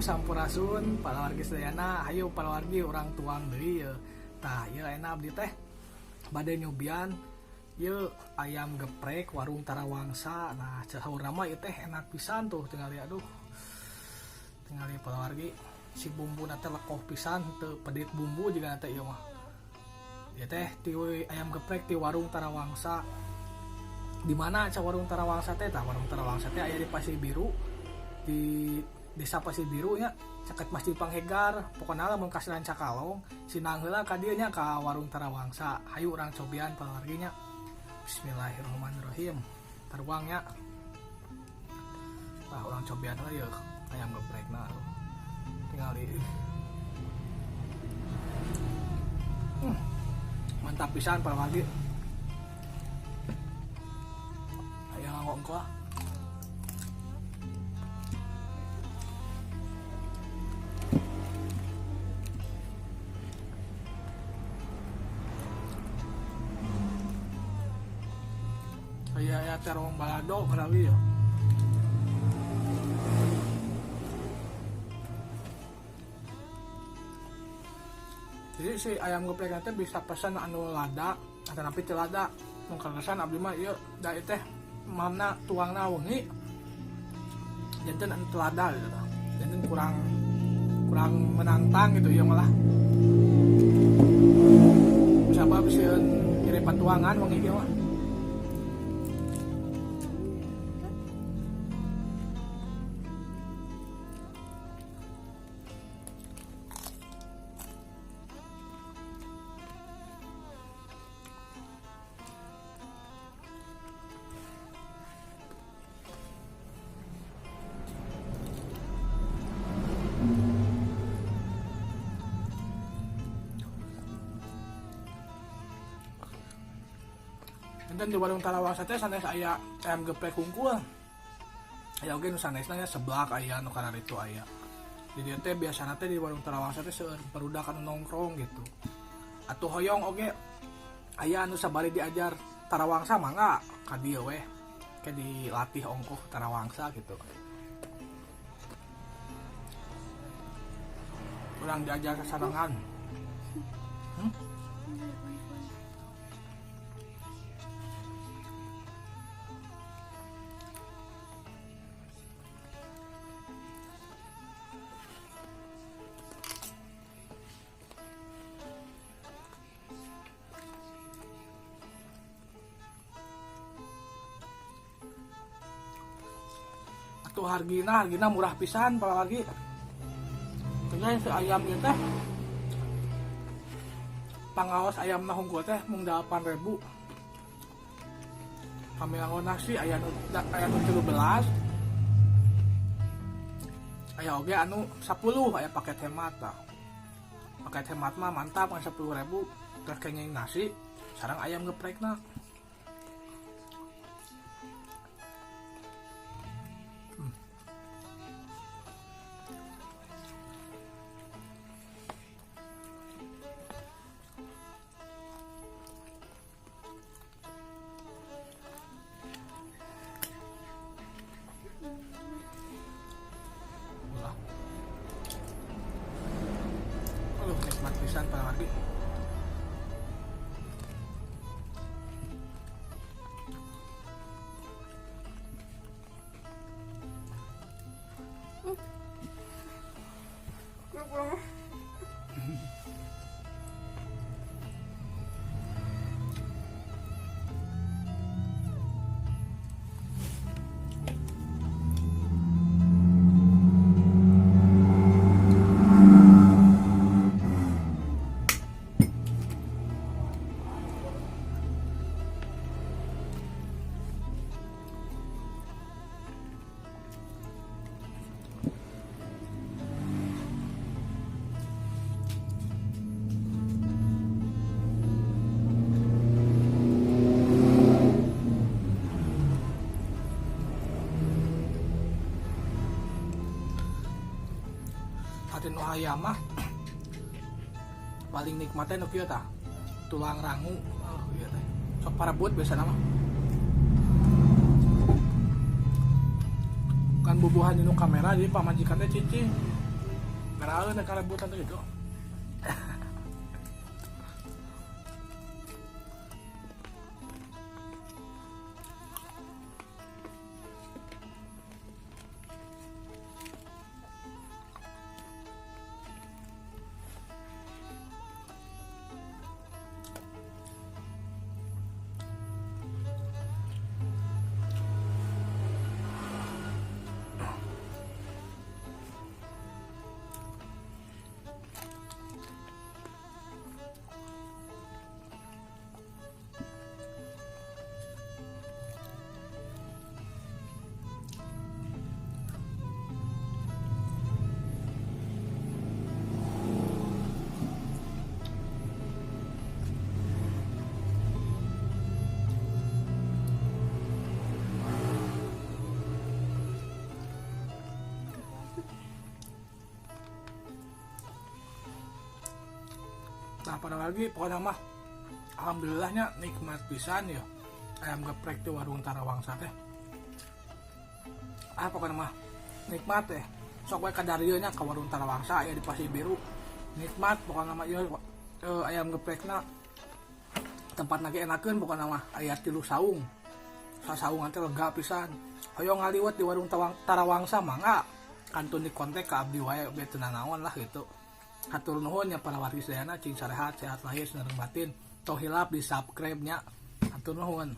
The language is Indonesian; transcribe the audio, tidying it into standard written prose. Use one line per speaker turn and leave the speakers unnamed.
sampurasun palawargi sedayana. Hayu palawargi urang tuang deui ye. Tah ieu ayeuna abdi teh bade nyobian ieu ayam geprek warung Tarawangsa. Nah sahaurna mah ieu teh enak pisan tuh tingali aduh. Tingali palawargi si bumbuna teh lekoh pisan teu pedit bumbu juga teh ieu mah. Ieu teh ti ayam geprek ti warung Tarawangsa. Di mana ca warung Tarawangsa teh? Tah warung Tarawangsa teh aya di Pasir Biru, di Desa Pasir Biru nya, caket Masjid Panghegar. Pokona lamun kasiran Cakalong, sinang heula ka dieu nya ka warung Tarawangsa. Hayu urang cobian palawargi nya. Bismillahirrahmanirrahim. Taruang nya. Tah urang cobian heula yeuh ayam geprekna. Tingali mantap pisan palawargi. Ongko ya terong balado kali ya. Jadi si ayam geprek teh bisa pesan anu lada atau napi teu lada. Mun kalesan abdi mah ieu da teh mamna tuangna wengi janten anu telada gitu, janten kurang menantang gitu ya malah sabab sieun ngirim patuangan wengi kieu mah. Dan di warung Tarawangsa teh sanes aya ayam geprek hungkul. Aya oge nu sanesna nya seblak aya nu kana ditu aya. Di dieu teh biasana teh di warung Tarawangsa teh seueur barudak anu nongkrong gitu. Atuh hoyong oge aya anu sabari diajar Tarawangsa mangga ka dieu we. Ke dilatih ongkoh Tarawangsa gitu. Urang diajar sasarengan. Tuh hargina murah pisan apalagi kayaknya si ayam ieu teh pangaos ayamna hungkul teh mung 8.000. Kami angon nasi aya nu 13. Aya oge anu 10 aya paket hemat tah. Paket hemat mah mantap kan 10.000 terus kenging nasi sareng ayam geprekna. Nikmat pisan palawargi. Hati nu hayam mah paling nikmatnya nu kieu tah tulang rangu. Oh iya teh sok parebut biasa nama kan bubuhan dinu kamera jadi pamajikan teh cicing Ngaraeun karabutan tuh gitu. Nah pada lagi pokoknya mah alhamdulillahnya nikmat pisan ya ayam geprek di warung Tarawangsa teh. Pokoknya mah nikmat teh. Sok we kadarieuna ka warung Tarawangsa aya di Pasir Biru. Nikmat pokoknya mah ieu ayam geprekna tempat lagi enakeun pokoknya mah aya 3 saung. Sasaungan teh lega pisan. Hoyong ngaliwat di warung Tarawangsa mangga kantun di kontak ka abdi wae be teu nanaon lah gitu. Hatur nuhun ya para wargi sedayana cing sarehat sehat lahir sareng batin. Tong hilap di subscribe nya. Hatur nuhun.